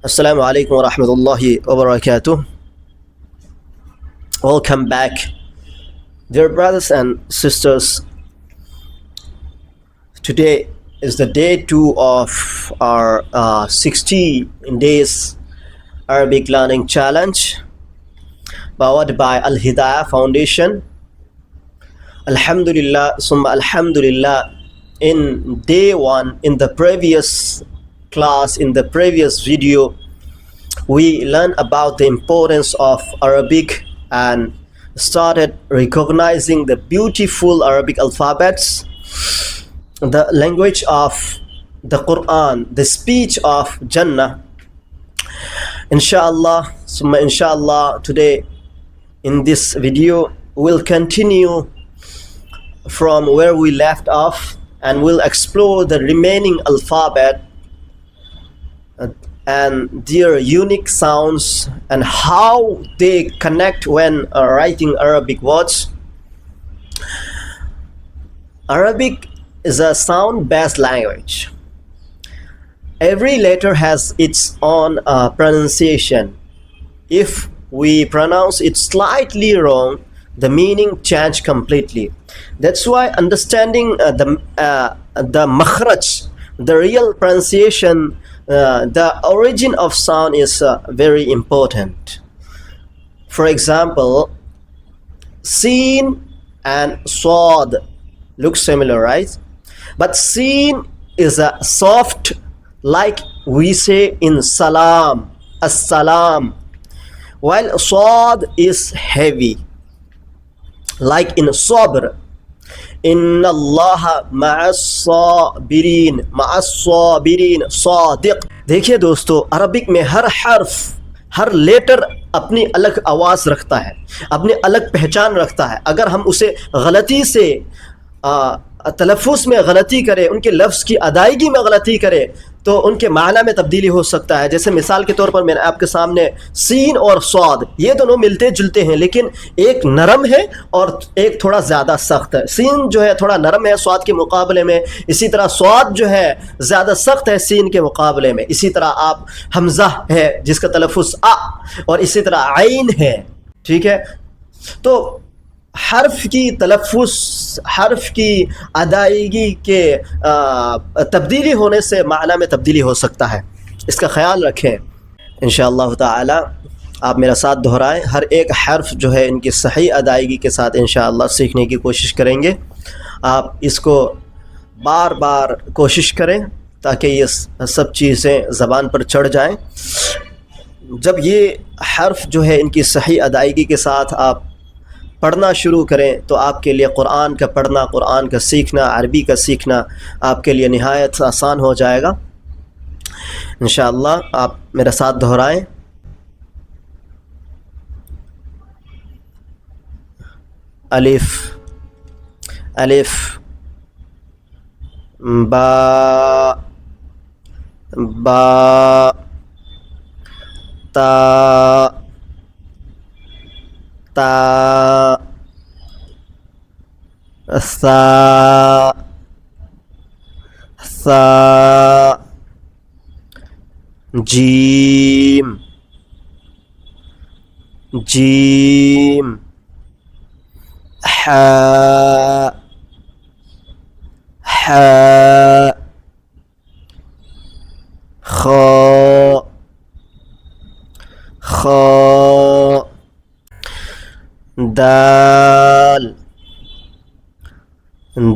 Assalamu alaikum wa rahmatullahi wa barakatuh. Welcome back, dear brothers and sisters. Today is the day 2 of our 60 days Arabic learning challenge powered by Al-Hidayah Foundation. Alhamdulillah, summa alhamdulillah. In day 1, in the previous class, in the previous video, we learned about the importance of Arabic and started recognizing the beautiful Arabic alphabets, the language of the Quran, the speech of Jannah. Inshallah, summa inshallah, today in this video we'll continue from where we left off and we'll explore the remaining alphabet and their unique sounds and how they connect when writing Arabic words. Arabic is a sound-based language. Every letter has its own pronunciation. If we pronounce it slightly wrong, the meaning changes completely. That's why understanding the makhraj, the real pronunciation, the origin of sound is very important. For example, Sin and Sad look similar, right? But Sin is a soft, like we say in Salam, As-Salam, while Sad is heavy, like in Sabr. ان اللہ مع الصابرین صادق. دیکھیے دوستو، Arabic میں ہر حرف، ہر letter اپنی الگ آواز رکھتا ہے، اپنی الگ پہچان رکھتا ہے. اگر ہم اسے غلطی سے تلفظ میں غلطی کرے، ان کے لفظ کی ادائیگی میں غلطی کرے تو ان کے معنی میں تبدیلی ہو سکتا ہے. جیسے مثال کے طور پر میں نے آپ کے سامنے سین اور صاد، یہ دونوں ملتے جلتے ہیں لیکن ایک نرم ہے اور ایک تھوڑا زیادہ سخت ہے. سین جو ہے تھوڑا نرم ہے صاد کے مقابلے میں، اسی طرح صاد جو ہے زیادہ سخت ہے سین کے مقابلے میں. اسی طرح آپ حمزہ ہے جس کا تلفظ اور اسی طرح عین ہے. ٹھیک ہے، تو حرف کی تلفظ، حرف کی ادائیگی کے تبدیلی ہونے سے معنی میں تبدیلی ہو سکتا ہے. اس کا خیال رکھیں. انشاءاللہ تعالی آپ میرا ساتھ دہرائیں، ہر ایک حرف جو ہے ان کی صحیح ادائیگی کے ساتھ انشاءاللہ سیکھنے کی کوشش کریں گے. آپ اس کو بار بار کوشش کریں تاکہ یہ سب چیزیں زبان پر چڑھ جائیں. جب یہ حرف جو ہے ان کی صحیح ادائیگی کے ساتھ آپ پڑھنا شروع کریں تو آپ کے لیے قرآن کا پڑھنا، قرآن کا سیکھنا، عربی کا سیکھنا آپ کے لیے نہایت آسان ہو جائے گا. انشاءاللہ آپ میرا ساتھ دہرائیں. الف الف با با تا تا ثا ثا جیم جیم حاء حاء خاء خاء دال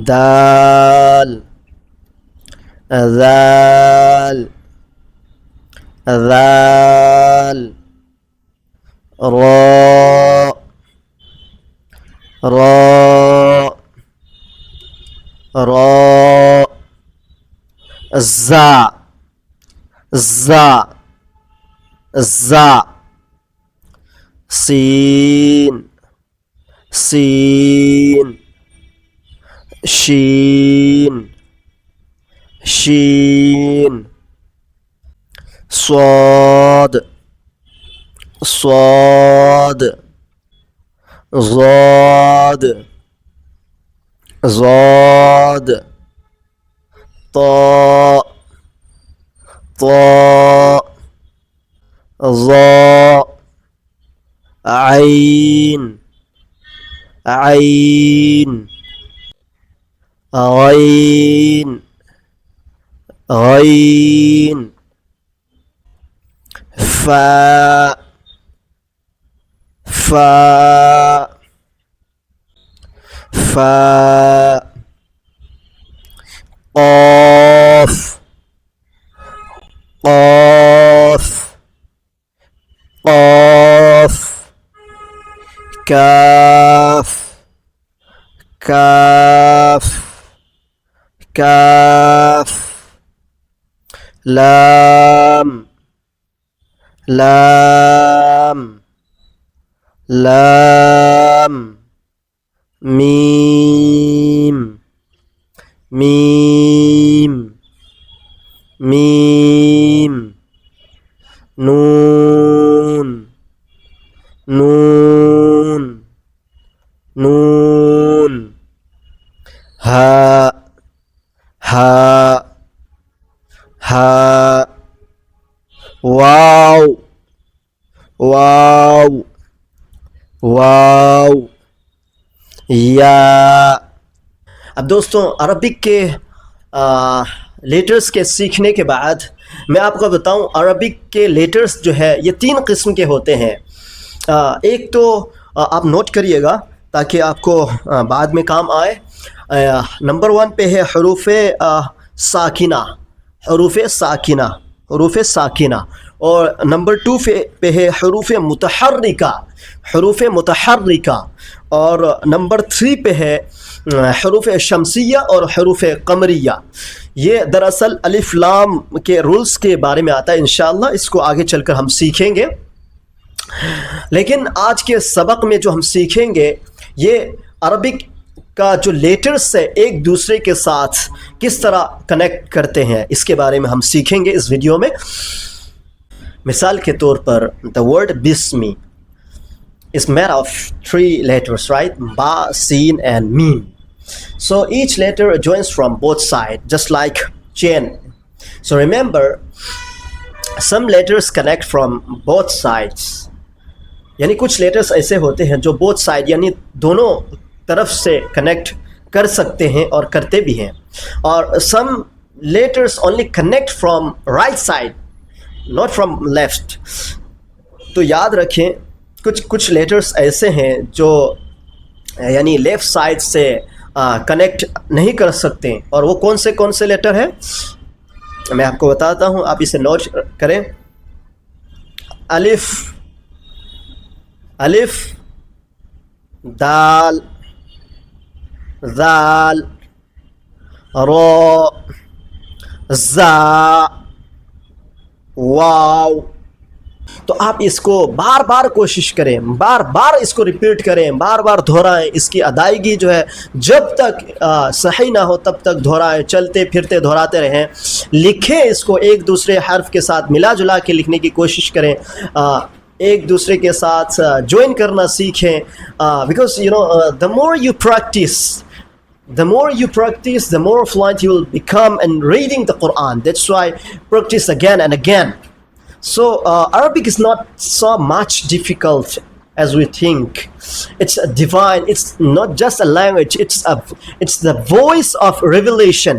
دال ذال ذال را را را زا زا زا سین سین شین شین صاد صاد ضاد ضاد طاء طاء ظا عين عين غين غين فاء فاء فاء قاف قاف قاف كاف كاف كاف لام لام لام ميم ميم ميم نون نون نون هاء هاء هاء واو واو واو یا. اب دوستوں عربک کے لیٹرز کے سیکھنے کے بعد میں آپ کو بتاؤں عربک کے لیٹرز جو ہے یہ 3 قسم کے ہوتے ہیں. ایک تو آپ نوٹ کریے گا تاکہ آپ کو بعد میں کام آئے. نمبر 1 پہ ہے حروف ساکنہ حروف ساکنہ حروف ساکنہ. اور نمبر 2 پہ ہے حروف متحرکہ حروف متحرکہ. اور نمبر 3 پہ ہے حروف شمسیہ اور حروف قمریہ. یہ دراصل الف لام کے رولز کے بارے میں آتا ہے. انشاءاللہ اس کو آگے چل کر ہم سیکھیں گے. لیکن آج کے سبق میں جو ہم سیکھیں گے یہ عربک کا جو لیٹرز ہے ایک دوسرے کے ساتھ کس طرح کنیکٹ کرتے ہیں اس کے بارے میں ہم سیکھیں گے اس ویڈیو میں. مثال کے طور پر the word بسمی is made of 3 letters, right? Ba, Sin and Mim. So each letter joins from both sides, just like chain. So remember, some letters connect from both sides. یعنی کچھ لیٹرز ایسے ہوتے ہیں جو both side یعنی دونوں طرف سے کنیکٹ کر سکتے ہیں اور کرتے بھی ہیں. اور some letters only connect from right side, not from left. تو یاد رکھیں کچھ لیٹرز ایسے ہیں جو یعنی لیفٹ سائڈ سے کنیکٹ نہیں کر سکتے. اور وہ کون سے لیٹر ہیں میں آپ کو بتاتا ہوں, آپ اسے نوٹ کریں. الف الف دال ذال را زا واو. تو آپ اس کو بار بار کوشش کریں, بار بار اس کو ریپیٹ کریں, بار بار دہرائیں. اس کی ادائیگی جو ہے جب تک صحیح نہ ہو تب تک دہرائیں, چلتے پھرتے دہراتے رہیں. لکھیں اس کو ایک دوسرے حرف کے ساتھ ملا جلا کے لکھنے کی کوشش کریں, ایک دوسرے کے ساتھ جوائن کرنا سیکھیں. Because the more you practice, the more fluent you will become in reading the Quran. That's why practice again and again. So Arabic is not so much difficult as we think. It's a divine. It's not just a language. It's the voice of revelation.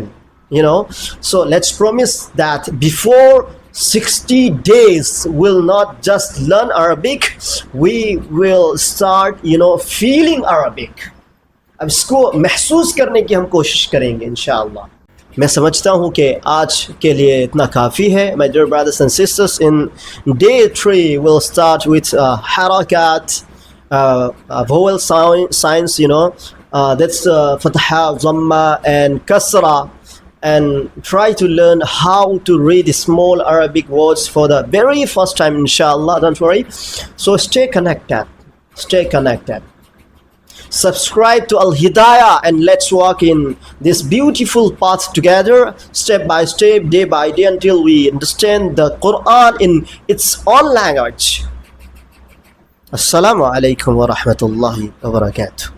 So let's promise that before 60 days we'll not just learn Arabic. We will start feeling Arabic. اب اس کو محسوس کرنے کی ہم کوشش کریں گے انشاءاللہ. میں سمجھتا ہوں کہ آج کے لیے اتنا کافی ہے. My dear brothers and sisters, in day 3 we'll start with harakat, vowel signs, that's fatha, dhamma and kasra, and try to learn how to read small Arabic words for the very first time inshallah. Don't worry. So stay connected. Subscribe to Al-Hidayah and let's walk in this beautiful path together, step by step, day by day, until we understand the Quran in its own language. Assalamu alaikum wa rahmatullahi wa barakatuh.